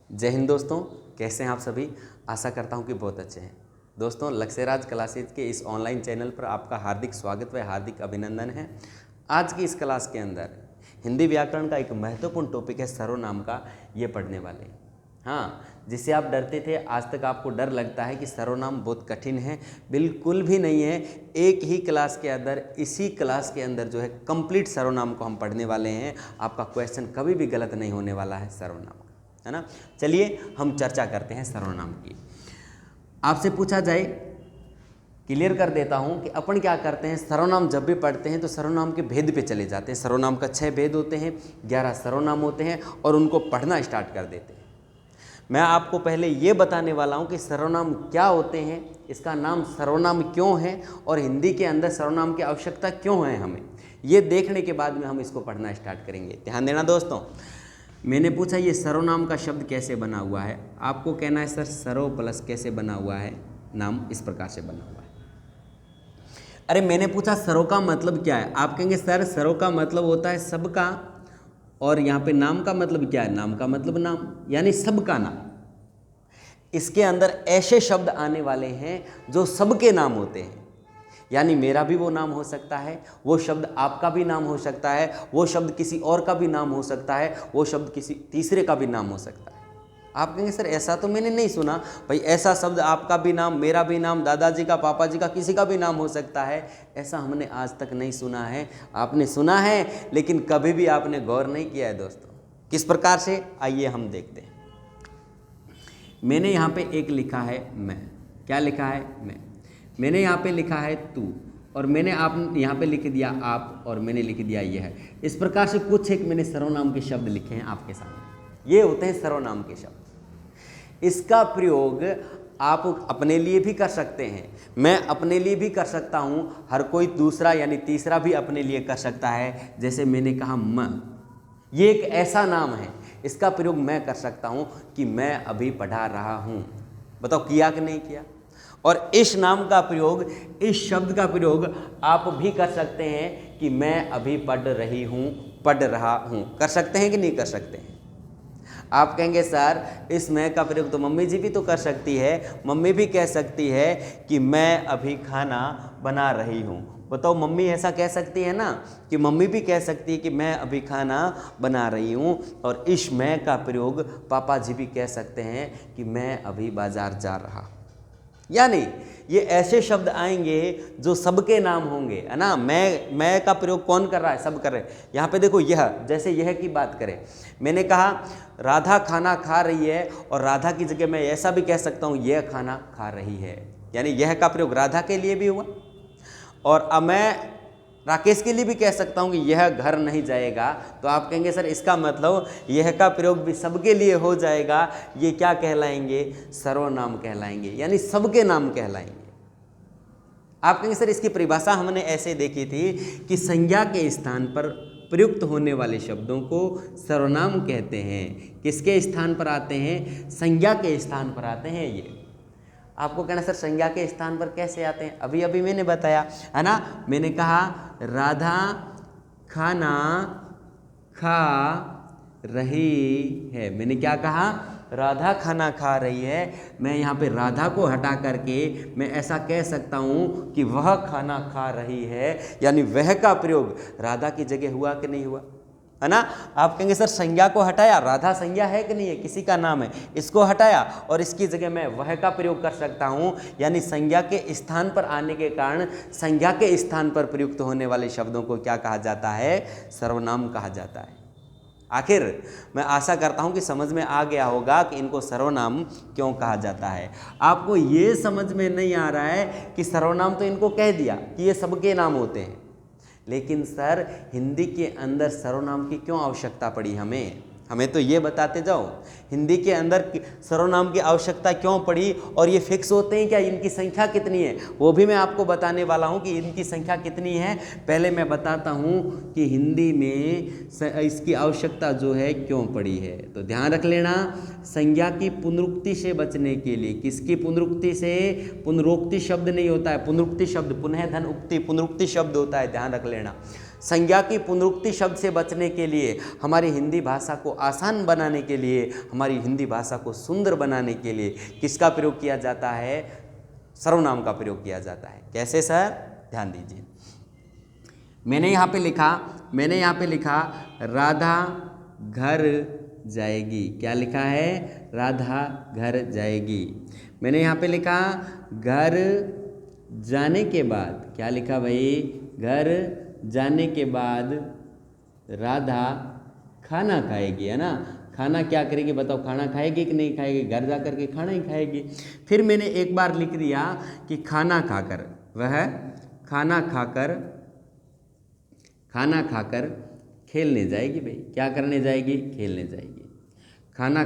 जय हिंद दोस्तों, कैसे हैं आप सभी। आशा करता हूं कि बहुत अच्छे हैं। दोस्तों, लक्ष्यराज क्लासेज के इस ऑनलाइन चैनल पर आपका हार्दिक स्वागत व हार्दिक अभिनंदन है। आज की इस क्लास के अंदर हिंदी व्याकरण का एक महत्वपूर्ण टॉपिक है सर्वनाम का, ये पढ़ने वाले हैं। हाँ, जिससे आप डरते थे, आज तक आपको डर लगता है कि सर्वनाम बहुत कठिन है। बिल्कुल भी नहीं है। एक ही क्लास के अंदर, इसी क्लास के अंदर जो है कंप्लीट सर्वनाम को हम पढ़ने वाले हैं। आपका क्वेश्चन कभी भी गलत नहीं होने वाला है सर्वनाम का, है ना। चलिए हम चर्चा करते हैं सर्वनाम की। आपसे पूछा जाए, क्लियर कर देता हूं कि अपन क्या करते हैं, सर्वनाम जब भी पढ़ते हैं तो सर्वनाम के भेद पे चले जाते हैं। सर्वनाम का 6 भेद होते हैं, 11 सर्वनाम होते हैं और उनको पढ़ना स्टार्ट कर देते हैं। मैं आपको पहले ये बताने वाला हूं कि सर्वनाम क्या होते हैं, इसका नाम सर्वनाम क्यों है और हिंदी के अंदर सर्वनाम की आवश्यकता क्यों है हमें, ये देखने के बाद में हम इसको पढ़ना स्टार्ट करेंगे। ध्यान देना दोस्तों। मैंने पूछा ये सर्वनाम का शब्द कैसे बना हुआ है, आपको कहना है सर सर्व प्लस कैसे बना हुआ है, नाम इस प्रकार से बना हुआ है। अरे मैंने पूछा सर्व का मतलब क्या है, आप कहेंगे सर सर्व का मतलब होता है सबका, और यहाँ पे नाम का मतलब क्या है, नाम का मतलब नाम यानी सबका नाम। इसके अंदर ऐसे शब्द आने वाले हैं जो सबके नाम होते हैं, यानी मेरा भी वो नाम हो सकता है, वो शब्द आपका भी नाम हो सकता है, वो शब्द किसी और का भी नाम हो सकता है, वो शब्द किसी तीसरे का भी नाम हो सकता है। आप कहेंगे सर ऐसा तो मैंने नहीं सुना। भाई ऐसा शब्द आपका भी नाम, मेरा भी नाम, दादाजी का, पापा जी का, किसी का भी नाम हो सकता है, ऐसा हमने आज तक नहीं सुना है। आपने सुना है लेकिन कभी भी आपने गौर नहीं किया है दोस्तों। किस प्रकार से, आइए हम देखते हैं। मैंने यहाँ पे एक लिखा है मैं, क्या लिखा है मैं, मैंने यहाँ पे लिखा है तू, और मैंने आप यहाँ पे लिख दिया आप, और मैंने लिख दिया यह है। इस प्रकार से कुछ एक मैंने सर्वनाम के शब्द लिखे हैं आपके सामने, ये होते हैं सर्वनाम के शब्द। इसका प्रयोग आप अपने लिए भी कर सकते हैं, मैं अपने लिए भी कर सकता हूँ, हर कोई दूसरा यानी तीसरा भी अपने लिए कर सकता है। जैसे मैंने कहा म, ये एक ऐसा नाम है, इसका प्रयोग मैं कर सकता हूँ कि मैं अभी पढ़ा रहा हूँ। बताओ किया कि नहीं किया। और इस नाम का प्रयोग, इस शब्द का प्रयोग आप भी कर सकते हैं कि मैं अभी पढ़ रही हूँ, पढ़ रहा हूँ। कर सकते हैं कि नहीं कर सकते हैं। आप कहेंगे सर इस मैं का प्रयोग तो मम्मी जी भी तो कर सकती है, मम्मी भी कह सकती है कि मैं अभी खाना बना रही हूँ। बताओ मम्मी ऐसा कह सकती है ना, कि मम्मी भी कह सकती है कि मैं अभी खाना बना रही हूँ। और इस मैं का प्रयोग पापा जी भी कह सकते हैं कि मैं अभी बाजार जा रहा। यानी ये ऐसे शब्द आएंगे जो सबके नाम होंगे, है ना। मैं का प्रयोग कौन कर रहा है, सब कर रहे हैं। यहाँ पे देखो यह, जैसे यह की बात करें, मैंने कहा राधा खाना खा रही है, और राधा की जगह मैं ऐसा भी कह सकता हूँ यह खाना खा रही है, यानी यह का प्रयोग राधा के लिए भी हुआ। और अब मैं राकेश के लिए भी कह सकता हूँ कि यह घर नहीं जाएगा, तो आप कहेंगे सर इसका मतलब यह का प्रयोग भी सबके लिए हो जाएगा। ये क्या कहलाएंगे, सर्वनाम कहलाएंगे, यानी सबके नाम कहलाएंगे। आप कहेंगे सर इसकी परिभाषा हमने ऐसे देखी थी कि संज्ञा के स्थान पर प्रयुक्त होने वाले शब्दों को सर्वनाम कहते हैं। किसके स्थान पर आते हैं, संज्ञा के स्थान पर आते हैं। ये आपको कहना सर संज्ञा के स्थान पर कैसे आते हैं, अभी अभी मैंने बताया, है ना। मैंने कहा राधा खाना खा रही है, मैंने क्या कहा, राधा खाना खा रही है। मैं यहाँ पे राधा को हटा करके मैं ऐसा कह सकता हूँ कि वह खाना खा रही है, यानी वह का प्रयोग राधा की जगह हुआ कि नहीं हुआ, है ना। आप कहेंगे सर संज्ञा को हटाया, राधा संज्ञा है कि नहीं है, किसी का नाम है, इसको हटाया और इसकी जगह मैं वह का प्रयोग कर सकता हूँ, यानी संज्ञा के स्थान पर आने के कारण संज्ञा के स्थान पर प्रयुक्त होने वाले शब्दों को क्या कहा जाता है, सर्वनाम कहा जाता है। आखिर मैं आशा करता हूं कि समझ में आ गया होगा कि इनको सर्वनाम क्यों कहा जाता है। आपको ये समझ में नहीं आ रहा है कि सर्वनाम तो इनको कह दिया कि ये सबके नाम होते हैं, लेकिन सर हिंदी के अंदर सर्वनाम की क्यों आवश्यकता पड़ी हमें तो ये बताते जाओ, हिंदी के अंदर सर्वनाम की आवश्यकता क्यों पड़ी, और ये फिक्स होते हैं क्या, इनकी संख्या कितनी है, वो भी मैं आपको बताने वाला हूँ कि इनकी संख्या कितनी है। पहले मैं बताता हूँ कि हिंदी में इसकी आवश्यकता जो है क्यों पड़ी है। तो ध्यान रख लेना, संज्ञा की पुनरुक्ति से बचने के लिए, किसकी पुनरुक्ति से, पुनरोक्ति शब्द नहीं होता है, पुनरुक्ति शब्द, पुनः धन उक्ति, पुनरुक्ति शब्द होता है, ध्यान रख लेना। संज्ञा की पुनरुक्ति शब्द से बचने के लिए, हमारी हिंदी भाषा को आसान बनाने के लिए, हमारी हिंदी भाषा को सुंदर बनाने के लिए किसका प्रयोग किया जाता है? सर्वनाम का प्रयोग किया जाता है। कैसे सर? ध्यान दीजिए, मैंने यहाँ पे लिखा राधा घर जाएगी। क्या लिखा है? राधा घर जाएगी। मैंने यहाँ पे लिखा घर जाने के बाद, क्या लिखा भाई? घर जाने के बाद राधा खाना खाएगी, है ना। खाना क्या करेगी बताओ? खाना खाएगी कि नहीं खाएगी? घर जा कर के खाना ही खाएगी। फिर मैंने एक बार लिख दिया कि खाना खाकर, वह खाना खाकर खेलने जाएगी। भाई क्या करने जाएगी? खेलने जाएगी। खाना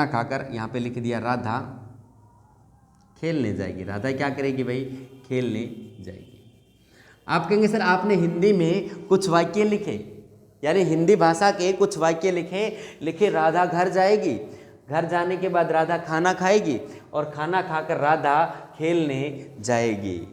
खाकर यहाँ पे लिख दिया राधा खेलने जाएगी। राधा क्या करेगी भाई? खेलने जाएगी। आप कहेंगे सर आपने हिंदी में कुछ वाक्य लिखे, यानी हिंदी भाषा के कुछ वाक्य लिखे राधा घर जाएगी, घर जाने के बाद राधा खाना खाएगी और खाना खाकर राधा खेलने जाएगी।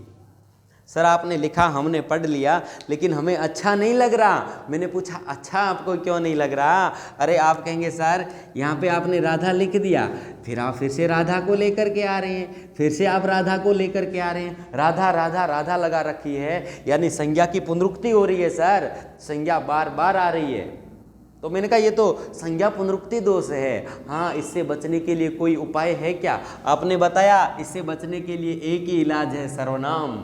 सर आपने लिखा, हमने पढ़ लिया, लेकिन हमें अच्छा नहीं लग रहा। मैंने पूछा अच्छा आपको क्यों नहीं लग रहा? अरे आप कहेंगे सर यहाँ पे आपने राधा लिख दिया, फिर आप फिर से राधा को लेकर के आ रहे हैं, फिर से आप राधा को लेकर के आ रहे हैं, राधा राधा राधा लगा रखी है, यानी संज्ञा की पुनरुक्ति हो रही है सर, संज्ञा बार बार आ रही है। तो मैंने कहा ये तो संज्ञा पुनरुक्ति दोष है। हाँ, इससे बचने के लिए कोई उपाय है क्या? आपने बताया इससे बचने के लिए एक ही इलाज है, सर्वनाम।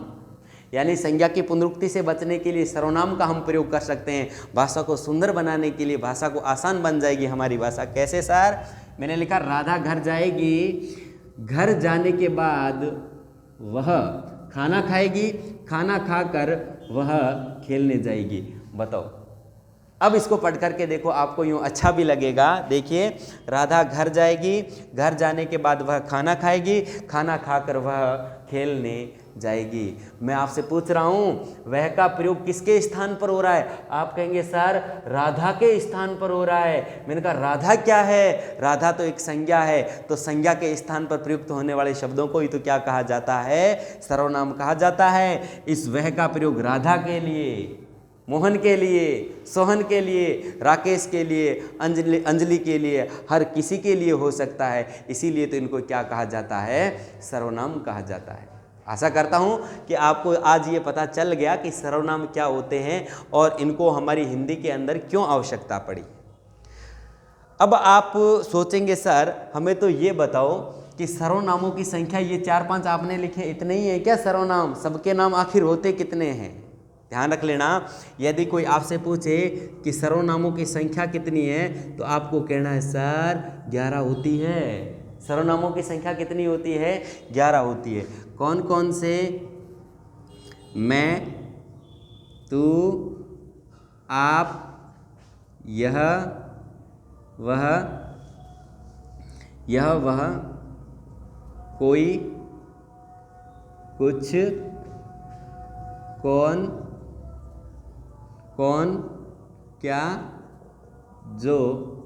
यानी संज्ञा की पुनरुक्ति से बचने के लिए सर्वनाम का हम प्रयोग कर सकते हैं। भाषा को सुंदर बनाने के लिए, भाषा को आसान बन जाएगी हमारी भाषा। कैसे सर? मैंने लिखा राधा घर जाएगी, घर जाने के बाद वह खाना खाएगी, खाना खाकर वह खेलने जाएगी। बताओ, अब इसको पढ़ करके देखो, आपको यूँ अच्छा भी लगेगा। देखिए, राधा घर जाएगी, घर जाने के बाद वह खाना खाएगी, खाना खाकर वह खेलने जाएगी। मैं आपसे पूछ रहा हूँ वह का प्रयोग किसके स्थान पर हो रहा है? आप कहेंगे सर राधा के स्थान पर हो रहा है। मैंने कहा राधा क्या है? राधा तो एक संज्ञा है, तो संज्ञा के स्थान पर प्रयुक्त होने वाले शब्दों को ही तो क्या कहा जाता है? सर्वनाम कहा जाता है। इस वह का प्रयोग राधा के लिए, मोहन के लिए, सोहन के लिए, राकेश के लिए, अंजलि के लिए, हर किसी के लिए हो सकता है। इसीलिए तो इनको क्या कहा जाता है? सर्वनाम कहा जाता है। आशा करता हूँ कि आपको आज ये पता चल गया कि सर्वनाम क्या होते हैं और इनको हमारी हिंदी के अंदर क्यों आवश्यकता पड़ी। अब आप सोचेंगे सर हमें तो ये बताओ कि सर्वनामों की संख्या ये 4-5 आपने लिखे, इतने ही है क्या सर्वनाम? सबके नाम आखिर होते कितने हैं? ध्यान रख लेना, यदि कोई आपसे पूछे कि सर्वनामों की संख्या कितनी है तो आपको कहना है सर 11 होती है। सर्वनामों की संख्या कितनी होती है? 11 होती है। कौन कौन से? मैं, तू, आप, यह, वह, कोई, कुछ, कौन, क्या, जो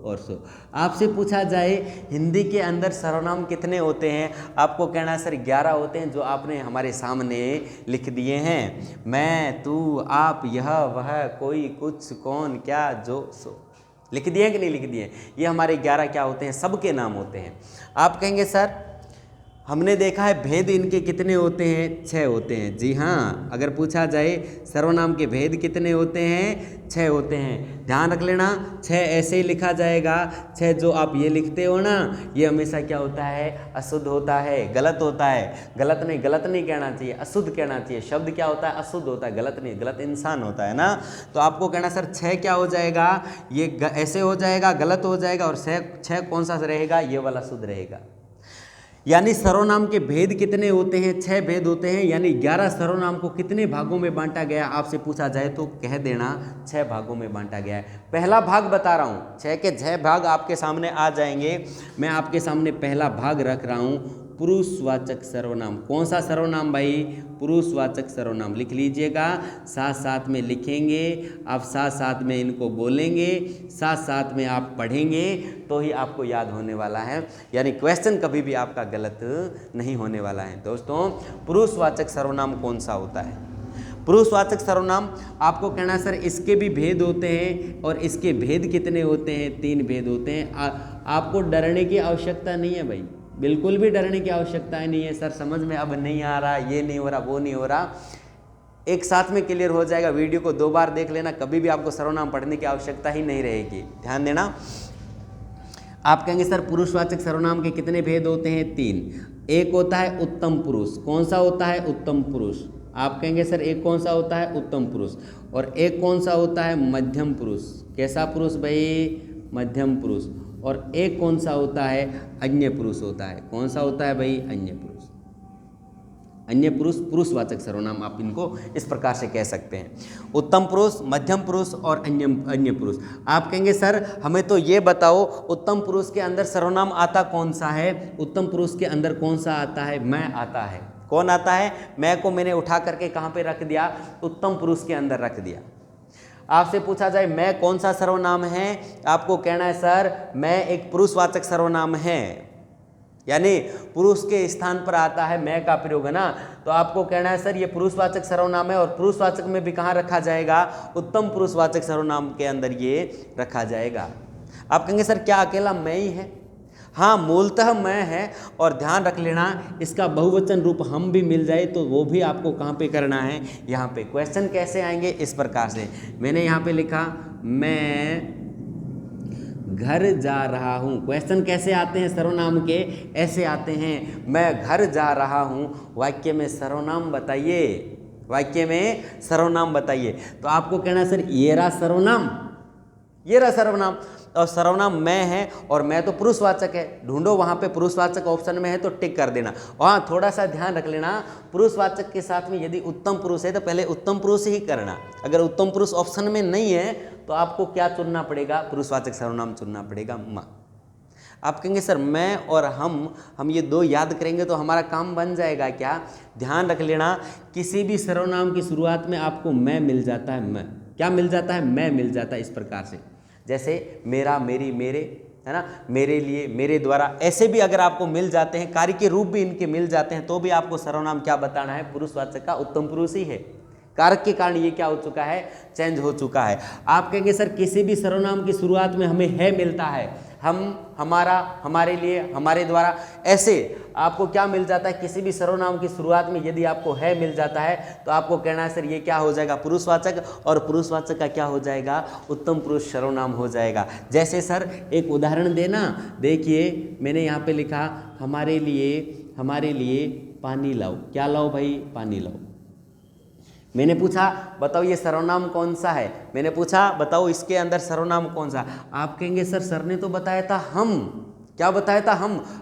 और सो। आपसे पूछा जाए हिंदी के अंदर सर्वनाम कितने होते हैं, आपको कहना है सर 11 होते हैं, जो आपने हमारे सामने लिख दिए हैं। मैं, तू, आप, यह, वह, कोई, कुछ, कौन, क्या, जो, सो। लिख दिए कि नहीं लिख दिए? ये हमारे 11 क्या होते हैं? सबके नाम होते हैं। आप कहेंगे सर हमने देखा है भेद इनके कितने होते हैं? 6 होते हैं। जी हाँ, अगर पूछा जाए सर्वनाम के भेद कितने होते हैं? 6 होते हैं। ध्यान रख लेना, 6 ऐसे ही लिखा जाएगा। 6 जो आप ये लिखते हो ना, ये हमेशा क्या होता है? अशुद्ध होता है, गलत होता है। गलत नहीं कहना चाहिए, अशुद्ध कहना चाहिए। शब्द क्या होता है? अशुद्ध होता है, गलत नहीं, गलत इंसान होता है ना। तो आपको कहना सर 6 क्या हो जाएगा? ये ऐसे हो जाएगा, गलत हो जाएगा, और 6 कौन सा रहेगा? ये वाला शुद्ध रहेगा। यानी सर्वनाम के भेद कितने होते हैं? 6 भेद होते हैं। यानी 11 सर्वनाम को कितने भागों में बांटा गया? आपसे पूछा जाए तो कह देना 6 भागों में बांटा गया है। पहला भाग बता रहा हूँ, 6 के 6 भाग आपके सामने आ जाएंगे। मैं आपके सामने पहला भाग रख रहा हूँ, पुरुषवाचक सर्वनाम। कौन सा सर्वनाम भाई? पुरुषवाचक सर्वनाम। लिख लीजिएगा, साथ साथ में लिखेंगे, आप साथ साथ में इनको बोलेंगे, साथ साथ में आप पढ़ेंगे, तो ही आपको याद होने वाला है। यानी क्वेश्चन कभी भी आपका गलत नहीं होने वाला है। दोस्तों, पुरुषवाचक सर्वनाम कौन सा होता है? पुरुषवाचक सर्वनाम आपको कहना है सर इसके भी भेद होते हैं, और इसके भेद कितने होते हैं? 3 भेद होते हैं। आपको डरने की आवश्यकता नहीं है भाई, बिल्कुल भी डरने की आवश्यकता नहीं है। सर समझ में अब नहीं आ रहा, ये नहीं हो रहा, वो नहीं हो रहा, एक साथ में क्लियर हो जाएगा। वीडियो को 2 बार देख लेना, कभी भी आपको सर्वनाम पढ़ने की आवश्यकता ही नहीं रहेगी। ध्यान देना। आप कहेंगे सर पुरुषवाचक सर्वनाम के कितने भेद होते हैं? 3। एक होता है उत्तम पुरुष। कौन सा होता है? उत्तम पुरुष। आप कहेंगे सर एक कौन सा होता है? उत्तम पुरुष। और एक कौन सा होता है? मध्यम पुरुष। कैसा पुरुष भाई? मध्यम पुरुष। और एक कौन सा होता है? अन्य पुरुष होता है। कौन सा होता है भाई? अन्य पुरुष। अन्य पुरुष पुरुषवाचक सर्वनाम आप इनको इस प्रकार से कह सकते हैं, उत्तम पुरुष, मध्यम पुरुष और अन्य पुरुष। आप कहेंगे सर हमें तो ये बताओ उत्तम पुरुष के अंदर सर्वनाम आता कौन सा है? उत्तम पुरुष के अंदर कौन सा आता है? मैं आता है। कौन आता है? मैं को मैंने उठा करके कहाँ पे रख दिया? उत्तम पुरुष के अंदर रख दिया। आपसे पूछा जाए मैं कौन सा सर्वनाम है, आपको कहना है सर मैं एक पुरुषवाचक सर्वनाम है, यानी पुरुष के स्थान पर आता है मैं का प्रयोग, है ना। तो आपको कहना है सर ये पुरुषवाचक सर्वनाम है, और पुरुषवाचक में भी कहाँ रखा जाएगा? उत्तम पुरुषवाचक सर्वनाम के अंदर ये रखा जाएगा। आप कहेंगे सर क्या अकेला मैं ही है? हाँ, मूलतः मैं है, और ध्यान रख लेना इसका बहुवचन रूप हम भी मिल जाए तो वो भी आपको कहाँ पे करना है? यहाँ पे। क्वेश्चन कैसे आएंगे? इस प्रकार से मैंने यहाँ पे लिखा मैं घर जा रहा हूँ। क्वेश्चन कैसे आते हैं सर्वनाम के? ऐसे आते हैं, मैं घर जा रहा हूँ, वाक्य में सर्वनाम बताइए, वाक्य में सर्वनाम बताइए। तो आपको कहना सर ये रहा सर्वनाम, ये रहा सर्वनाम, और सर्वनाम मैं है, और मैं तो पुरुषवाचक है। ढूंढो वहाँ पे पुरुषवाचक ऑप्शन में है तो टिक कर देना। वहाँ थोड़ा सा ध्यान रख लेना, पुरुषवाचक के साथ में यदि उत्तम पुरुष है तो पहले उत्तम पुरुष ही करना। अगर उत्तम पुरुष ऑप्शन में नहीं है तो आपको क्या चुनना पड़ेगा? पुरुषवाचक सर्वनाम चुनना पड़ेगा, माँ। आप कहेंगे सर मैं और हम ये 2 याद करेंगे तो हमारा काम बन जाएगा क्या? ध्यान रख लेना, किसी भी सर्वनाम की शुरुआत में आपको मैं मिल जाता है। मैं क्या मिल जाता है? मैं मिल जाता है। इस प्रकार से जैसे मेरा, मेरी, मेरे, है ना, मेरे लिए, मेरे द्वारा, ऐसे भी अगर आपको मिल जाते हैं, कार्य के रूप भी इनके मिल जाते हैं, तो भी आपको सर्वनाम क्या बताना है? पुरुषवाचक का उत्तम पुरुष ही है। कारक के कारण ये क्या हो चुका है? चेंज हो चुका है। आप कहेंगे सर किसी भी सर्वनाम की शुरुआत में हमें है मिलता है, हम, हमारा, हमारे लिए, हमारे द्वारा, ऐसे आपको क्या मिल जाता है? किसी भी सर्वनाम की शुरुआत में यदि आपको है मिल जाता है तो आपको कहना है सर ये क्या हो जाएगा? पुरुषवाचक, और पुरुषवाचक का क्या हो जाएगा? उत्तम पुरुष सर्वनाम हो जाएगा। जैसे सर एक उदाहरण देना, देखिए मैंने यहाँ पे लिखा हमारे लिए पानी लाओ। क्या लाओ भाई? पानी लाओ। मैंने पूछा बताओ ये सर्वनाम कौन सा है? मैंने पूछा बताओ इसके अंदर सर्वनाम कौन सा? आप कहेंगे सर ने तो बताया था हम। क्या बताया था?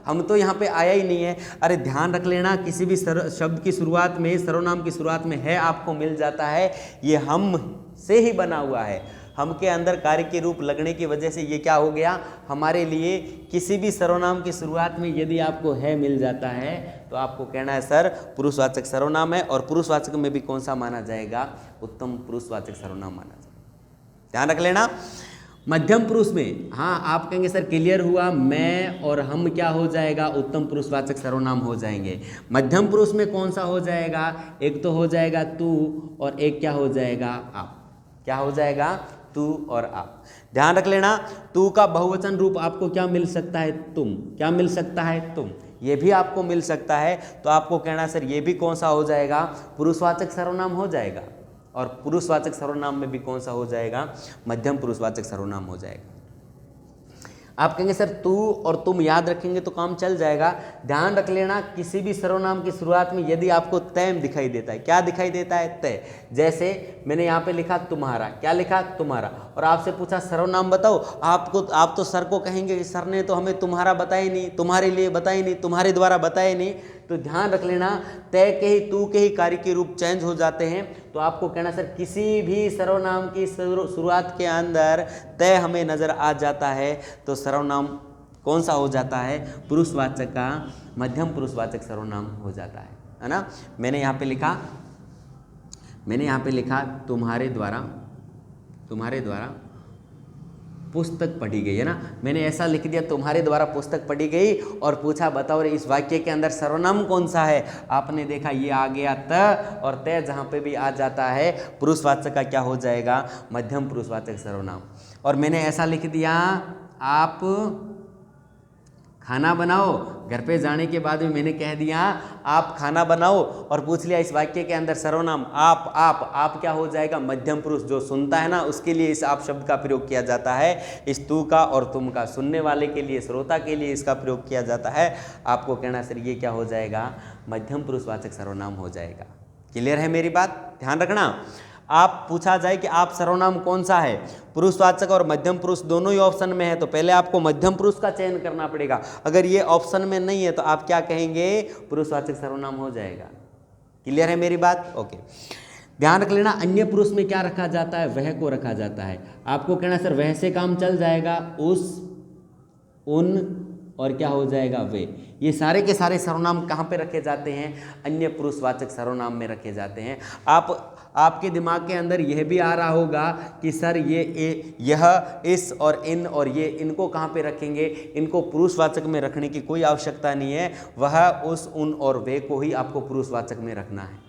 हम तो यहाँ पे आया ही नहीं है। अरे ध्यान रख लेना, किसी भी शब्द की शुरुआत में, सर्वनाम की शुरुआत में है आपको मिल जाता है, ये हम से ही बना हुआ है। हम के अंदर कार्य के रूप लगने की वजह से ये क्या हो गया? हमारे लिए। किसी भी सर्वनाम की शुरुआत में यदि आपको है मिल जाता है तो आपको कहना है सर पुरुषवाचक सर्वनाम है, और पुरुषवाचक में भी कौन सा माना जाएगा? उत्तम पुरुषवाचक सर्वनाम माना जाएगा। ध्यान रख लेना। मध्यम पुरुष में, हाँ आप कहेंगे सर क्लियर हुआ, मैं और हम क्या हो जाएगा? उत्तम पुरुषवाचक सर्वनाम हो जाएंगे। मध्यम पुरुष में कौन सा हो जाएगा? एक तो हो जाएगा तू, और एक क्या हो जाएगा? आप। क्या हो जाएगा? तू और आप। ध्यान रख लेना, तू का बहुवचन रूप आपको क्या मिल सकता है? तुम। क्या मिल सकता है? तुम। ये भी आपको मिल सकता है, तो आपको कहना सर ये भी कौन सा हो जाएगा? पुरुषवाचक सर्वनाम हो जाएगा। और पुरुषवाचक सर्वनाम में भी कौन सा हो जाएगा? मध्यम पुरुषवाचक सर्वनाम हो जाएगा। आप कहेंगे सर तू और तुम याद रखेंगे तो काम चल जाएगा। ध्यान रख लेना, किसी भी सर्वनाम की शुरुआत में यदि आपको तय दिखाई देता है, क्या दिखाई देता है? तय। जैसे मैंने यहाँ पे लिखा तुम्हारा। क्या लिखा? तुम्हारा। और आपसे पूछा सर्वनाम बताओ, आप तो सर को कहेंगे सर ने तो हमें तुम्हारा बताया नहीं, तुम्हारे लिए बताया नहीं, तुम्हारे द्वारा बताया नहीं। तो ध्यान रख लेना, तय के ही, तू के ही कार्य के रूप चेंज हो जाते हैं। तो आपको कहना सर किसी भी सर्वनाम की शुरुआत के अंदर तय हमें नजर आ जाता है तो सर्वनाम कौन सा हो जाता है? पुरुषवाचक का मध्यम पुरुषवाचक सर्वनाम हो जाता है ना। मैंने यहाँ पे लिखा तुम्हारे द्वारा पुस्तक पढ़ी गई, है ना। मैंने ऐसा लिख दिया तुम्हारे द्वारा पुस्तक पढ़ी गई और पूछा बताओ रे इस वाक्य के अंदर सर्वनाम कौन सा है। आपने देखा ये आ गया त, और त जहाँ पे भी आ जाता है पुरुषवाचक का क्या हो जाएगा, मध्यम पुरुषवाचक सर्वनाम। और मैंने ऐसा लिख दिया आप खाना बनाओ, घर पे जाने के बाद में मैंने कह दिया आप खाना बनाओ और पूछ लिया इस वाक्य के अंदर सर्वनाम आप क्या हो जाएगा, मध्यम पुरुष। जो सुनता है ना उसके लिए इस आप शब्द का प्रयोग किया जाता है, इस तू का और तुम का, सुनने वाले के लिए, श्रोता के लिए इसका प्रयोग किया जाता है। आपको कहना सर ये क्या हो जाएगा, मध्यम पुरुषवाचक सर्वनाम हो जाएगा। क्लियर है मेरी बात, ध्यान रखना। आप पूछा जाए कि आप सर्वनाम कौन सा है, पुरुषवाचक और मध्यम पुरुष दोनों ही ऑप्शन में है, तो पहले आपको मध्यम पुरुष का चयन करना पड़ेगा। अगर ये ऑप्शन में नहीं है तो आप क्या कहेंगे, पुरुषवाचक सर्वनाम हो जाएगा। क्लियर है मेरी बात, ओके। ध्यान रख लेना, अन्य पुरुष में क्या रखा जाता है, वह को रखा जाता है। आपको कहना सर वह से काम चल जाएगा, उस, उन और क्या हो जाएगा, वे। ये सारे के सारे सर्वनाम कहाँ पे रखे जाते हैं, अन्य पुरुषवाचक सर्वनाम में रखे जाते हैं। आपके दिमाग के अंदर यह भी आ रहा होगा कि सर यह, इस और इन और ये, इनको कहाँ पे रखेंगे, इनको पुरुषवाचक में रखने की कोई आवश्यकता नहीं है, वह, उस, उन और वे को ही आपको पुरुषवाचक में रखना है।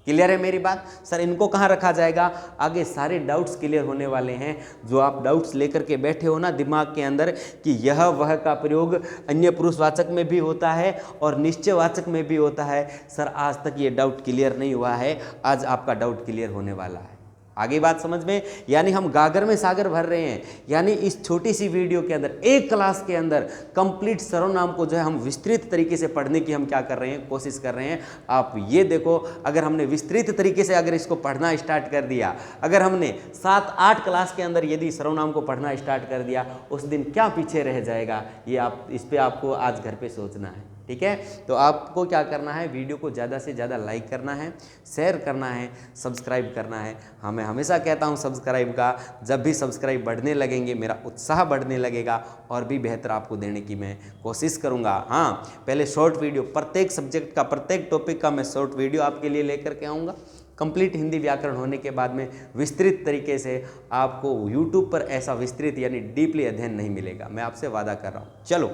क्लियर है मेरी बात, सर इनको कहाँ रखा जाएगा, आगे सारे डाउट्स क्लियर होने वाले हैं। जो आप डाउट्स लेकर के बैठे हो ना दिमाग के अंदर कि यह वह का प्रयोग अन्य पुरुषवाचक में भी होता है और निश्चयवाचक में भी होता है, सर आज तक ये डाउट क्लियर नहीं हुआ है, आज आपका डाउट क्लियर होने वाला है। आगे बात समझ में, यानी हम गागर में सागर भर रहे हैं। यानी इस छोटी सी वीडियो के अंदर, एक क्लास के अंदर कंप्लीट सर्वनाम को जो है हम विस्तृत तरीके से पढ़ने की हम क्या कर रहे हैं, कोशिश कर रहे हैं। आप ये देखो, अगर हमने विस्तृत तरीके से अगर इसको पढ़ना स्टार्ट कर दिया, अगर हमने 7-8 क्लास के अंदर यदि सर्वनाम को पढ़ना स्टार्ट कर दिया, उस दिन क्या पीछे रह जाएगा, ये आप इस पर आपको आज घर पर सोचना है। ठीक है, तो आपको क्या करना है, वीडियो को ज़्यादा से ज़्यादा लाइक करना है, शेयर करना है, सब्सक्राइब करना है। हाँ, मैं हमेशा कहता हूँ सब्सक्राइब का, जब भी सब्सक्राइब बढ़ने लगेंगे मेरा उत्साह बढ़ने लगेगा और भी बेहतर आपको देने की मैं कोशिश करूँगा। हाँ, पहले शॉर्ट वीडियो, प्रत्येक सब्जेक्ट का, प्रत्येक टॉपिक का मैं शॉर्ट वीडियो आपके लिए लेकर के आऊँगा। कंप्लीट हिंदी व्याकरण होने के बाद में विस्तृत तरीके से आपको यूट्यूब पर ऐसा विस्तृत यानी डीपली अध्ययन नहीं मिलेगा, मैं आपसे वादा कर रहा हूँ। चलो,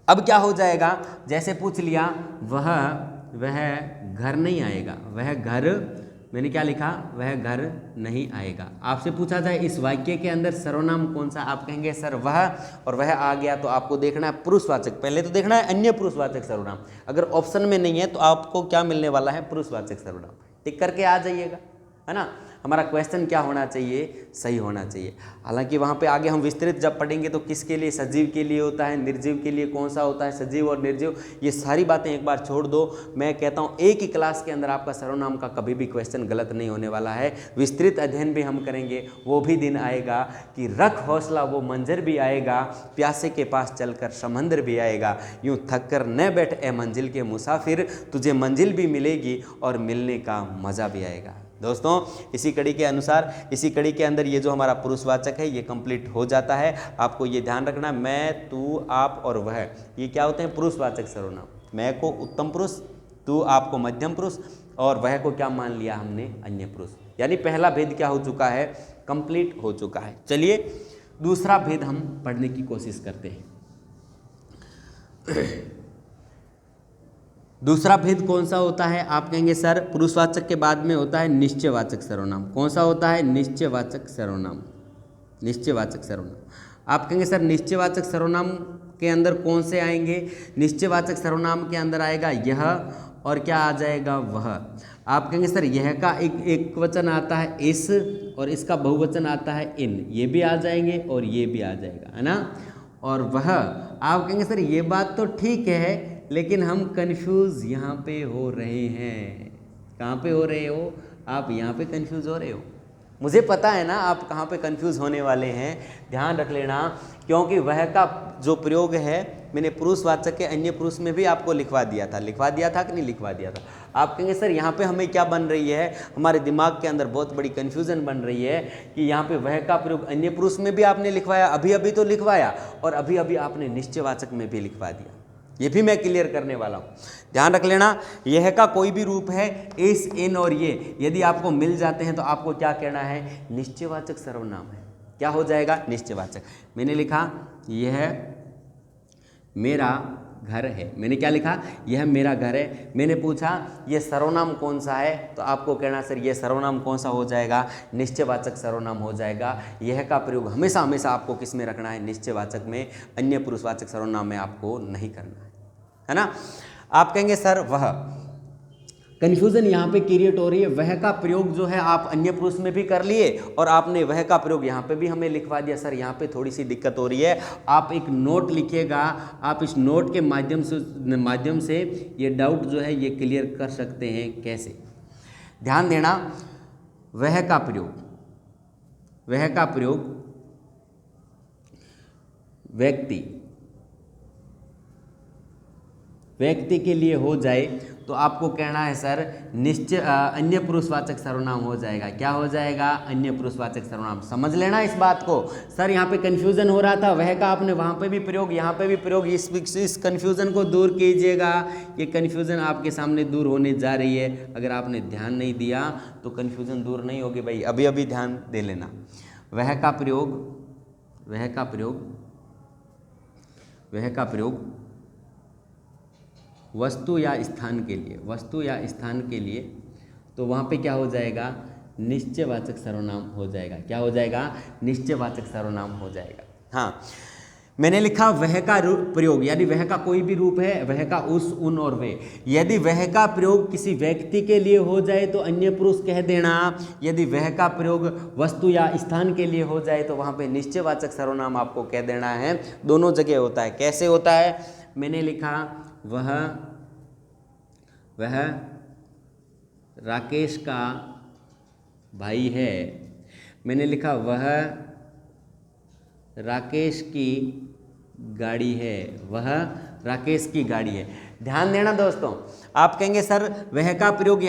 अब क्या हो जाएगा, जैसे पूछ लिया वह घर नहीं आएगा, वह घर, मैंने क्या लिखा, वह घर नहीं आएगा। आपसे पूछा जाए इस वाक्य के अंदर सर्वनाम कौन सा, आप कहेंगे सर वह, और वह आ गया तो आपको देखना है पुरुषवाचक, पहले तो देखना है अन्य पुरुषवाचक सर्वनाम। अगर ऑप्शन में नहीं है तो आपको क्या मिलने वाला है, पुरुषवाचक सर्वनाम। टिक करके आ जाइएगा, है ना। हमारा क्वेश्चन क्या होना चाहिए, सही होना चाहिए। हालांकि वहाँ पे आगे हम विस्तृत जब पढ़ेंगे तो किसके लिए, सजीव के लिए होता है, निर्जीव के लिए कौन सा होता है, सजीव और निर्जीव, ये सारी बातें एक बार छोड़ दो। मैं कहता हूँ एक ही क्लास के अंदर आपका सर्वनाम का कभी भी क्वेश्चन गलत नहीं होने वाला है। विस्तृत अध्ययन भी हम करेंगे, वो भी दिन आएगा कि रख हौसला वो मंजर भी आएगा, प्यासे के पास चलकर समंदर भी आएगा, यूँ थक कर न बैठ ए मंजिल के मुसाफिर, तुझे मंजिल भी मिलेगी और मिलने का मज़ा भी आएगा। दोस्तों, इसी कड़ी के अनुसार, इसी कड़ी के अंदर ये जो हमारा पुरुषवाचक है ये कंप्लीट हो जाता है। आपको ये ध्यान रखना, मैं, तू, आप और वह, ये क्या होते हैं, पुरुषवाचक सर्वनाम। मैं को उत्तम पुरुष, तू, आप को मध्यम पुरुष और वह को क्या मान लिया हमने, अन्य पुरुष। यानी पहला भेद क्या हो चुका है, कंप्लीट हो चुका है। चलिए दूसरा भेद हम पढ़ने की कोशिश करते हैं। दूसरा भेद कौन सा होता है, आप कहेंगे सर पुरुषवाचक के बाद में होता है निश्चयवाचक सर्वनाम। कौन सा होता है, निश्चयवाचक सर्वनाम। निश्चयवाचक सर्वनाम, आप कहेंगे सर निश्चयवाचक सर्वनाम के अंदर कौन से आएंगे, निश्चयवाचक सर्वनाम के अंदर आएगा यह और क्या आ जाएगा, वह। आप कहेंगे सर यह का एक वचन आता है इस और इसका बहुवचन आता है इन, ये भी आ जाएंगे और ये भी आ जाएगा, है ना। और वह, आप कहेंगे सर ये बात तो ठीक है लेकिन हम कंफ्यूज यहाँ पे हो रहे हैं। कहाँ पे हो रहे हो आप, यहाँ पे कंफ्यूज हो रहे हो। मुझे पता है ना आप कहाँ पे कंफ्यूज होने वाले हैं, ध्यान रख लेना, क्योंकि वह का जो प्रयोग है मैंने पुरुषवाचक के अन्य पुरुष में भी आपको लिखवा दिया था कि नहीं लिखवा दिया था। आप कहेंगे सर यहाँ पे हमें क्या बन रही है, हमारे दिमाग के अंदर बहुत बड़ी कन्फ्यूजन बन रही है कि यहाँ पे वह का प्रयोग अन्य पुरुष में भी आपने लिखवाया, अभी अभी तो लिखवाया, और अभी अभी आपने निश्चयवाचक में भी लिखवा दिया। ये भी मैं क्लियर करने वाला हूँ, ध्यान रख लेना। यह का कोई भी रूप है, इस, इन और ये, यदि आपको मिल जाते हैं तो आपको क्या कहना है, निश्चयवाचक सर्वनाम है। क्या हो जाएगा? निश्चयवाचक। मैंने लिखा यह मेरा घर है। मैंने क्या लिखा? यह मेरा घर है। मैंने पूछा यह सर्वनाम कौन सा है, तो आपको कहना सर यह सर्वनाम कौन सा हो जाएगा? निश्चयवाचक सर्वनाम हो जाएगा। यह का प्रयोग हमेशा हमेशा आपको किस में रखना है? निश्चयवाचक में, अन्य पुरुषवाचक सर्वनाम में आपको नहीं करना है ना। आप कहेंगे सर वह, कन्फ्यूजन यहाँ पे क्रिएट हो रही है। वह का प्रयोग जो है आप अन्य पुरुष में भी कर लिए और आपने वह का प्रयोग यहाँ पे भी हमें लिखवा दिया। सर यहाँ पे थोड़ी सी दिक्कत हो रही है, आप एक नोट लिखिएगा। आप इस नोट के माध्यम से ये डाउट जो है ये क्लियर कर सकते हैं। कैसे? ध्यान देना, वह का प्रयोग व्यक्ति के लिए हो जाए तो आपको कहना है सर अन्य पुरुषवाचक सर्वनाम हो जाएगा। क्या हो जाएगा? अन्य पुरुषवाचक सर्वनाम। समझ लेना इस बात को। सर यहाँ पे कन्फ्यूजन हो रहा था, वह का आपने वहाँ पे भी प्रयोग, यहाँ पे भी प्रयोग। इस कन्फ्यूजन को दूर कीजिएगा। ये कन्फ्यूजन आपके सामने दूर होने जा रही है। अगर आपने ध्यान नहीं दिया तो कन्फ्यूजन दूर नहीं होगी भाई, अभी अभी ध्यान दे लेना। वह का प्रयोग वस्तु या स्थान के लिए, तो वहाँ पे क्या हो जाएगा? निश्चयवाचक सर्वनाम हो जाएगा। क्या हो जाएगा? निश्चयवाचक सर्वनाम हो जाएगा। हाँ, मैंने लिखा वह का प्रयोग, यानी वह का कोई भी रूप है, वह का उस, उन और वे। यदि वह का प्रयोग किसी व्यक्ति के लिए हो जाए तो अन्य पुरुष कह देना। यदि वह का प्रयोग वस्तु या स्थान के लिए हो जाए तो वहाँ पे निश्चयवाचक सर्वनाम आपको कह देना है। दोनों जगह होता है। कैसे होता है? मैंने लिखा वह राकेश का भाई है। मैंने लिखा वह राकेश की गाड़ी है। वह राकेश की गाड़ी है। ध्यान देना दोस्तों, आप कहेंगे सर वह का प्रयोग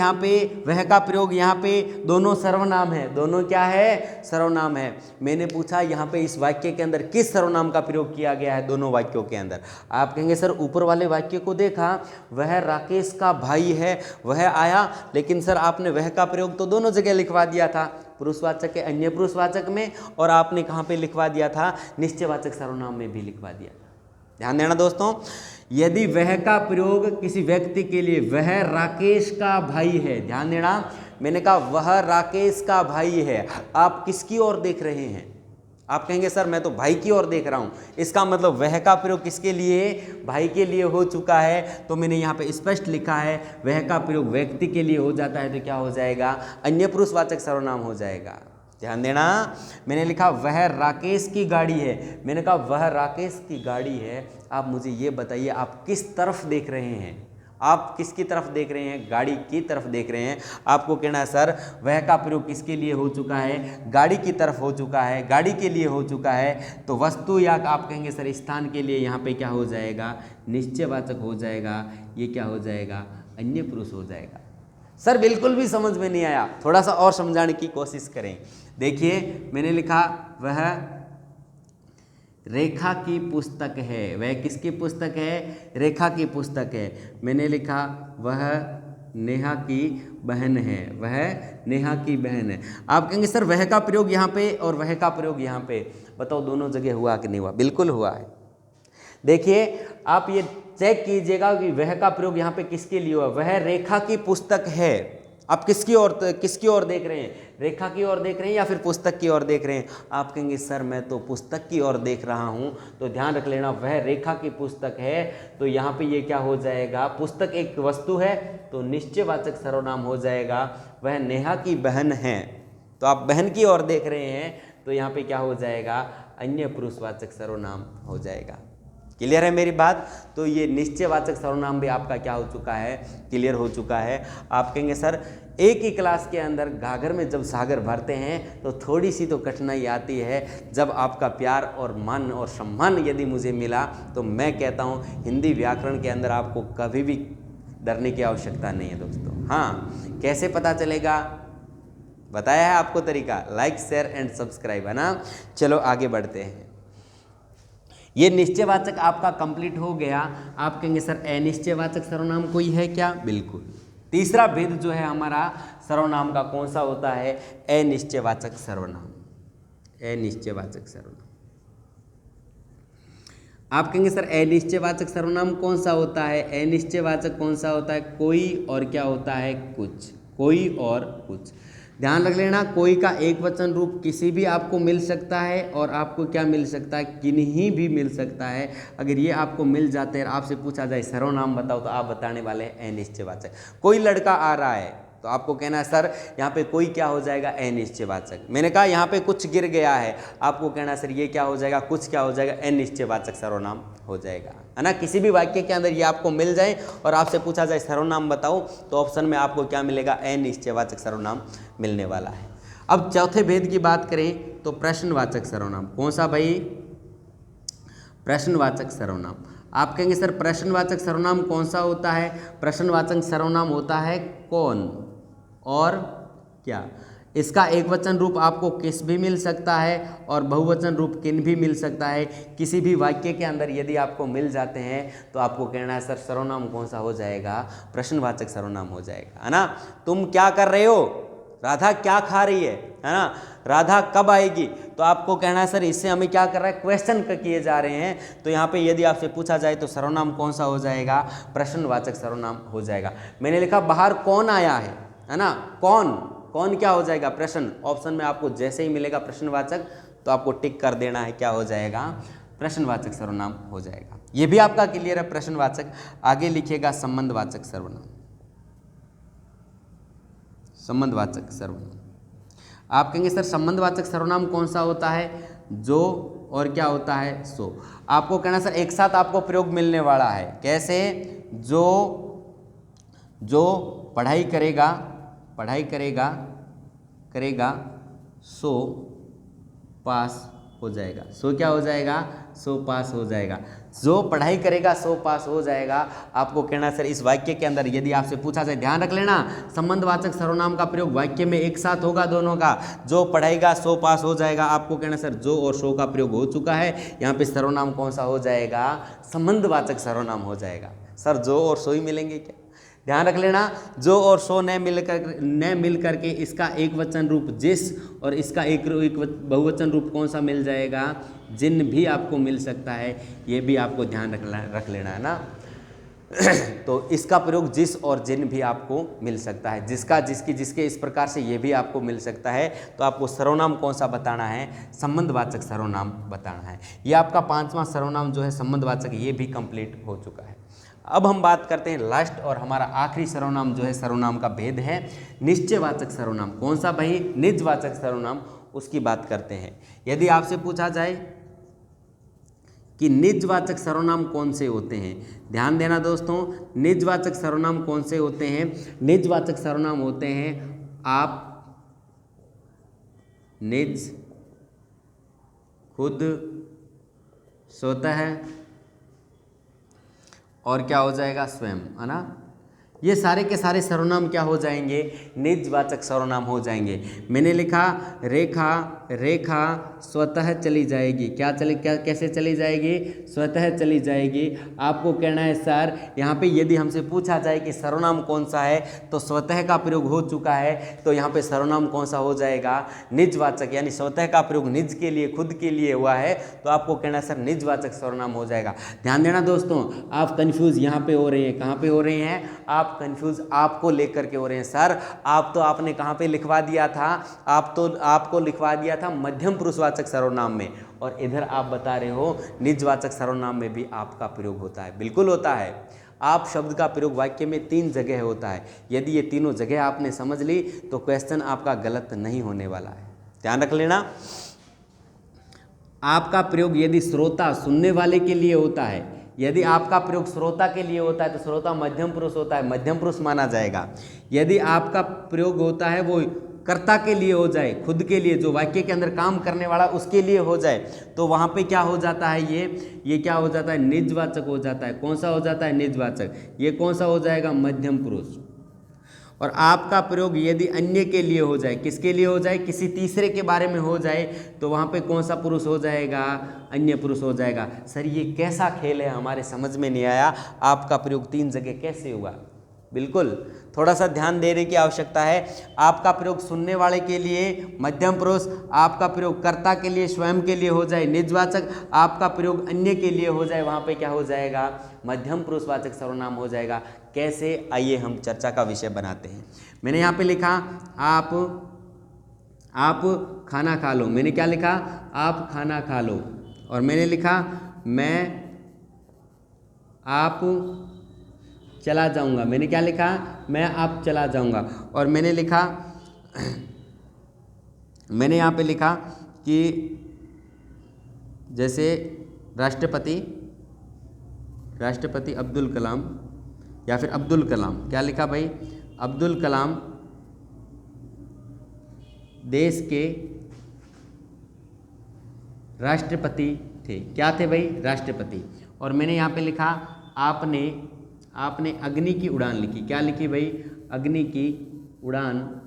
यहाँ पे, दोनों सर्वनाम है। दोनों क्या है? सर्वनाम है। मैंने पूछा यहाँ पे इस वाक्य के अंदर किस सर्वनाम का प्रयोग किया गया है? दोनों वाक्यों के अंदर। आप कहेंगे सर ऊपर वाले वाक्य को देखा, वह राकेश का भाई है, वह आया, लेकिन सर आपने वह का प्रयोग तो दोनों जगह लिखवा दिया था, पुरुषवाचक के अन्य पुरुषवाचक में, और आपने कहाँ पे लिखवा दिया था? निश्चयवाचक सर्वनाम में भी लिखवा दिया था। ध्यान देना दोस्तों, यदि वह का प्रयोग किसी व्यक्ति के लिए, वह राकेश का भाई है। ध्यान देना, मैंने कहा वह राकेश का भाई है। आप किसकी ओर देख रहे हैं? आप कहेंगे सर मैं तो भाई की ओर देख रहा हूं। इसका मतलब वह का प्रयोग किसके लिए? भाई के लिए हो चुका है। तो मैंने यहाँ पे स्पष्ट लिखा है वह का प्रयोग व्यक्ति के लिए हो जाता है तो क्या हो जाएगा? अन्य पुरुषवाचक सर्वनाम हो जाएगा। ध्यान देना, मैंने लिखा वह राकेश की गाड़ी है। मैंने कहा वह राकेश की गाड़ी है। आप मुझे ये बताइए आप किस तरफ देख रहे हैं? आप किसकी तरफ देख रहे हैं? गाड़ी की तरफ देख रहे हैं। आपको कहना है सर वह का प्रयोग किसके लिए हो चुका है? गाड़ी की तरफ हो चुका है, गाड़ी के लिए हो चुका है। तो वस्तु या आप कहेंगे सर स्थान के लिए यहाँ पे क्या हो जाएगा? निश्चयवाचक हो जाएगा। ये क्या हो जाएगा? अन्य पुरुष हो जाएगा। सर बिल्कुल भी समझ में नहीं आया, थोड़ा सा और समझाने की कोशिश करें। देखिए मैंने लिखा वह रेखा की पुस्तक है। वह किसकी पुस्तक है? रेखा की पुस्तक है। मैंने लिखा वह नेहा की बहन है। वह नेहा की बहन है। आप कहेंगे सर वह का प्रयोग यहाँ पे और वह का प्रयोग यहाँ पे, बताओ दोनों जगह हुआ कि नहीं हुआ? बिल्कुल हुआ है। देखिए आप ये चेक कीजिएगा कि वह का प्रयोग यहाँ पे किसके लिए हुआ? वह रेखा की पुस्तक है। आप किसकी ओर देख रहे हैं? रेखा की ओर देख रहे हैं या फिर पुस्तक की ओर देख रहे हैं? आप कहेंगे सर मैं तो पुस्तक की ओर देख रहा हूं। तो ध्यान रख लेना वह रेखा की पुस्तक है, तो यहाँ पे ये क्या हो जाएगा? पुस्तक एक वस्तु है तो निश्चयवाचक सर्वनाम हो जाएगा। वह नेहा की बहन है, तो आप बहन की ओर देख रहे हैं तो यहाँ पे क्या हो जाएगा? अन्य पुरुषवाचक सर्वनाम हो जाएगा। क्लियर है मेरी बात? तो ये निश्चयवाचक सर्वनाम भी आपका क्या हो चुका है? क्लियर हो चुका है। आप कहेंगे सर एक ही क्लास के अंदर घाघर में जब सागर भरते हैं तो थोड़ी सी तो कठिनाई आती है। जब आपका प्यार और मान और सम्मान यदि मुझे मिला तो मैं कहता हूँ हिंदी व्याकरण के अंदर आपको कभी भी डरने की आवश्यकता नहीं है दोस्तों। हाँ, कैसे पता चलेगा? बताया है आपको तरीका, लाइक शेयर एंड सब्सक्राइब, है ना। चलो आगे बढ़ते हैं। ये निश्चयवाचक आपका कंप्लीट हो गया। आप कहेंगे सर अनिश्चयवाचक सर्वनाम कोई है क्या? बिल्कुल। तीसरा भेद जो है हमारा सर्वनाम का कौन सा होता है? अनिश्चयवाचक सर्वनाम। अनिश्चयवाचक सर्वनाम। आप कहेंगे सर अनिश्चयवाचक सर्वनाम कौन सा होता है? अनिश्चयवाचक कौन सा होता है? कोई और क्या होता है? कुछ। कोई और कुछ। ध्यान रख लेना, कोई का एक वचन रूप किसी भी आपको मिल सकता है और आपको क्या मिल सकता है? किन्हीं भी मिल सकता है। अगर ये आपको मिल जाते हैं, आपसे पूछा जाए सर्वनाम बताओ, तो आप बताने वाले हैं अनिश्चयवाचक। कोई लड़का आ रहा है तो आपको कहना है सर यहाँ पे कोई क्या हो जाएगा? अनिश्चयवाचक। मैंने कहा यहाँ पे कुछ गिर गया है, आपको कहना है सर ये क्या हो जाएगा? कुछ क्या हो जाएगा? अनिश्चयवाचक सर्वनाम हो जाएगा, है ना। किसी भी वाक्य के अंदर ये आपको मिल जाए और आपसे पूछा जाए सर्वनाम बताओ, तो ऑप्शन में आपको क्या मिलेगा? अनिश्चयवाचक सर्वनाम मिलने वाला है। अब चौथे भेद की बात करें तो प्रश्नवाचक सर्वनाम। कौन सा भाई? प्रश्नवाचक सर्वनाम। आप कहेंगे सर प्रश्नवाचक सर्वनाम कौन सा होता है? प्रश्नवाचक सर्वनाम होता है कौन और क्या। इसका एक वचन रूप आपको किस भी मिल सकता है और बहुवचन रूप किन भी मिल सकता है। किसी भी वाक्य के अंदर यदि आपको मिल जाते हैं तो आपको कहना है सर सर्वनाम कौन सा हो जाएगा? प्रश्नवाचक सर्वनाम हो जाएगा, है ना। तुम क्या कर रहे हो? राधा क्या खा रही है ना। राधा कब आएगी? तो आपको कहना है सर इससे हमें क्या कर रहा है? क्वेश्चन किए जा रहे हैं। तो यहाँ पे यदि आपसे पूछा जाए तो सर्वनाम कौन सा हो जाएगा? प्रश्नवाचक सर्वनाम हो जाएगा। मैंने लिखा बाहर कौन आया है ना। कौन, कौन क्या हो जाएगा? प्रश्न। ऑप्शन में आपको जैसे ही मिलेगा प्रश्नवाचक तो आपको टिक कर देना है, क्या हो जाएगा? प्रश्नवाचक सर्वनाम हो जाएगा। ये भी आपका क्लियर है प्रश्नवाचक। आगे लिखिएगा संबंधवाचक सर्वनाम। संबंधवाचक सर्वनाम। आप कहेंगे सर संबंधवाचक सर्वनाम कौन सा होता है? जो और क्या होता है? सो। आपको कहना सर एक साथ आपको प्रयोग मिलने वाला है। कैसे? जो पढ़ाई करेगा, पढ़ाई करेगा सो पास हो जाएगा। सो क्या हो जाएगा? सो पास हो जाएगा। जो पढ़ाई करेगा सो पास हो जाएगा। आपको कहना सर इस वाक्य के अंदर यदि आपसे पूछा जाए, ध्यान रख लेना संबंधवाचक सर्वनाम का प्रयोग वाक्य में एक साथ होगा दोनों का। जो पढ़ेगा सो पास हो जाएगा। आपको कहना सर जो और सो का प्रयोग हो चुका है, यहाँ पे सर्वनाम कौन सा हो जाएगा? संबंधवाचक सर्वनाम हो जाएगा। सर जो और सो ही मिलेंगे क्या? ध्यान रख लेना, जो और सो न मिल करके इसका एक वचन रूप जिस और इसका एक बहुवचन रूप कौन सा मिल जाएगा? जिन भी आपको मिल सकता है। ये भी आपको ध्यान रख लेना है ना। तो इसका प्रयोग जिस और जिन भी आपको मिल सकता है। जिसका, जिसकी, जिसके, इस प्रकार से ये भी आपको मिल सकता है। तो आपको सर्वनाम कौन सा बताना है? संबंधवाचक सर्वनाम बताना है। ये आपका 5वां सर्वनाम जो है संबंधवाचक, ये भी कंप्लीट हो चुका है। अब हम बात करते हैं लास्ट और हमारा आखिरी सर्वनाम जो है सर्वनाम का भेद है निश्चयवाचक सर्वनाम। कौन सा भाई? निजवाचक सर्वनाम, उसकी बात करते हैं। यदि आपसे पूछा जाए कि निजवाचक सर्वनाम कौन से होते हैं, ध्यान देना दोस्तों, निजवाचक सर्वनाम कौन से होते हैं? निजवाचक सर्वनाम होते हैं आप, निज, खुद, स्वतः और क्या हो जाएगा? स्वयं, है ना। ये सारे के सारे सर्वनाम क्या हो जाएंगे? निजवाचक सर्वनाम हो जाएंगे। मैंने लिखा रेखा, रेखा स्वतः चली जाएगी। क्या कैसे चली जाएगी? स्वतः चली जाएगी। आपको कहना है सर यहाँ पे यदि हमसे पूछा जाए कि सर्वनाम कौन सा है, तो स्वतः का प्रयोग हो चुका है। तो यहाँ पे सर्वनाम कौन सा हो जाएगा? निजवाचक, यानी स्वतः का प्रयोग निज के लिए, खुद के लिए हुआ है। तो आपको कहना है सर निजवाचक सर्वनाम हो जाएगा। ध्यान देना दोस्तों, आप कंफ्यूज यहाँ पे हो रहे हैं। कहाँ पे हो रहे हैं आप कंफ्यूज? आपको लेकर के हो रहे हैं। सर आप तो आपने कहाँ पे लिखवा दिया था? आपको लिखवा दिया था मध्यम पुरुषवाचक सर्वनाम में, और इधर आप बता रहे हो निजवाचक सर्वनाम में भी आपका प्रयोग होता है। बिल्कुल होता है। आप शब्द का प्रयोग वाक्य में 3 जगह होता है। यदि ये तीनों जगह आपने समझ ली तो क्वेश्चन आपका गलत नहीं होने वाला है। ध्यान रख लेना, आपका प्रयोग यदि श्रोता, सुनने वाले के लिए होता है, यदि आपका प्रयोग श्रोता के लिए होता है तो श्रोता मध्यम पुरुष होता है, मध्यम पुरुष माना जाएगा। यदि आपका प्रयोग होता है वो कर्ता के लिए हो जाए, खुद के लिए, जो वाक्य के अंदर काम करने वाला उसके लिए हो जाए, तो वहाँ पे क्या हो जाता है? ये क्या हो जाता है? निजवाचक हो जाता है। कौन सा हो जाता है? निजवाचक। ये कौन सा हो जाएगा? मध्यम पुरुष। और आपका प्रयोग यदि अन्य के लिए हो जाए, किसके लिए हो जाए? किसी तीसरे के बारे में हो जाए, तो वहाँ पे कौन सा पुरुष हो जाएगा? अन्य पुरुष हो जाएगा। सर ये कैसा खेल है, हमारे समझ में नहीं आया। आपका प्रयोग 3 जगह कैसे हुआ? बिल्कुल, थोड़ा सा ध्यान देने की आवश्यकता है। आपका प्रयोग सुनने वाले के लिए मध्यम पुरुष, आपका प्रयोग कर्ता के लिए स्वयं के लिए हो जाए निजवाचक, आपका प्रयोग अन्य के लिए हो जाए, वहाँ पे क्या हो जाएगा, मध्यम पुरुषवाचक सर्वनाम हो जाएगा। कैसे, आइए हम चर्चा का विषय बनाते हैं। मैंने यहाँ पे लिखा आप खाना खा लो। मैंने क्या लिखा, आप खाना खा लो। और मैंने लिखा मैं आप चला जाऊंगा। मैंने क्या लिखा, मैं आप चला जाऊंगा। और मैंने लिखा, मैंने यहाँ पे लिखा कि जैसे राष्ट्रपति अब्दुल कलाम या फिर अब्दुल कलाम, क्या लिखा भाई, अब्दुल कलाम देश के राष्ट्रपति थे। क्या थे भाई, राष्ट्रपति। और मैंने यहाँ पे लिखा आपने अग्नि की उड़ान लिखी। क्या लिखी भाई, अग्नि की उड़ान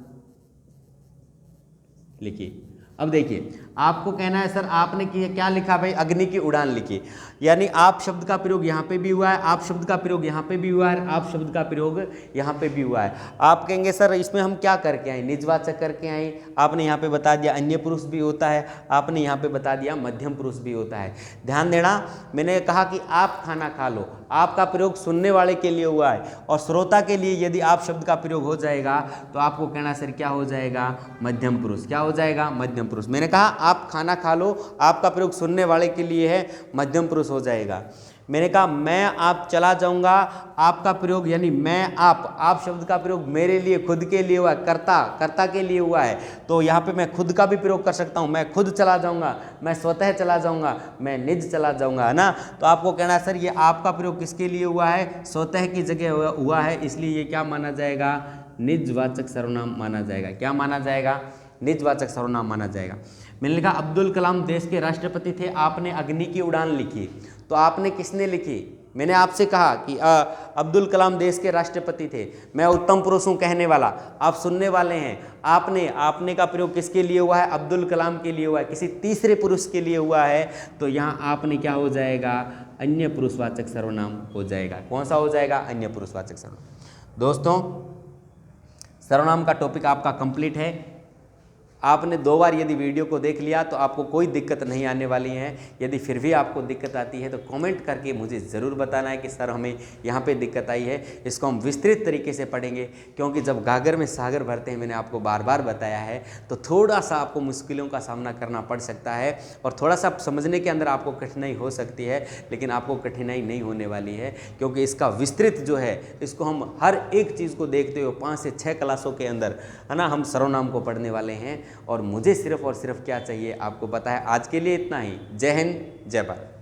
लिखी। अब देखिए आपको कहना है सर आपने क्या लिखा भाई, अग्नि की उड़ान लिखी। यानी आप शब्द का प्रयोग यहाँ पे भी हुआ है, आप शब्द का प्रयोग यहाँ पे भी हुआ है, आप शब्द का प्रयोग यहाँ पे भी हुआ है। आप कहेंगे सर इसमें हम क्या करके आए, निजवाचक करके आए। आपने यहाँ पे बता दिया अन्य पुरुष भी होता है, आपने यहाँ पे बता दिया मध्यम पुरुष भी होता है। ध्यान देना, मैंने कहा कि आप खाना खा लो, आपका प्रयोग सुनने वाले के लिए हुआ है और श्रोता के लिए यदि आप शब्द का प्रयोग हो जाएगा तो आपको कहना सर क्या हो जाएगा, मध्यम पुरुष। क्या हो जाएगा, मध्यम पुरुष। मैंने कहा आप खाना खा लो, आपका प्रयोग सुनने वाले के लिए है, मध्यम पुरुष हो जाएगा। मैंने कहा मैं आप चला जाऊंगा, आपका प्रयोग यानी मैं आप शब्द का प्रयोग मेरे लिए, खुद के लिए हुआ है, कर्ता के लिए हुआ है। तो यहाँ पे मैं खुद का भी प्रयोग कर सकता हूँ, मैं खुद चला जाऊंगा, मैं स्वतः चला जाऊंगा, मैं निज चला जाऊंगा, है ना। तो आपको कहना है सर ये आपका प्रयोग किसके लिए हुआ है, स्वतः की जगह हुआ है, इसलिए ये क्या माना जाएगा, निजवाचक सर्वनाम माना जाएगा। क्या माना जाएगा, निजवाचक सर्वनाम माना जाएगा। मैंने लिखा अब्दुल कलाम देश के राष्ट्रपति थे, आपने अग्नि की उड़ान लिखी। तो आपने किसने लिखी, मैंने आपसे कहा कि अब्दुल कलाम देश के राष्ट्रपति थे, मैं उत्तम पुरुष हूँ कहने वाला, आप सुनने वाले हैं। आपने का प्रयोग किसके लिए हुआ है, अब्दुल कलाम के लिए हुआ है, किसी तीसरे पुरुष के लिए हुआ है। तो यहाँ आपने क्या हो जाएगा, अन्य पुरुषवाचक सर्वनाम हो जाएगा। कौन सा हो जाएगा, अन्य पुरुषवाचक सर्वनाम। दोस्तों सर्वनाम का टॉपिक आपका कंप्लीट है। आपने 2 बार यदि वीडियो को देख लिया तो आपको कोई दिक्कत नहीं आने वाली है। यदि फिर भी आपको दिक्कत आती है तो कमेंट करके मुझे ज़रूर बताना है कि सर हमें यहाँ पे दिक्कत आई है। इसको हम विस्तृत तरीके से पढ़ेंगे, क्योंकि जब गागर में सागर भरते हैं, मैंने आपको बार बार बताया है, तो थोड़ा सा आपको मुश्किलों का सामना करना पड़ सकता है और थोड़ा सा समझने के अंदर आपको कठिनाई हो सकती है, लेकिन आपको कठिनाई नहीं होने वाली है, क्योंकि इसका विस्तृत जो है इसको हम हर एक चीज़ को देखते हुए 5 से 6 क्लासों के अंदर, है ना, हम सर्वनाम को पढ़ने वाले हैं। और मुझे सिर्फ और सिर्फ क्या चाहिए आपको पता है। आज के लिए इतना ही। जय हिंद, जय भारत।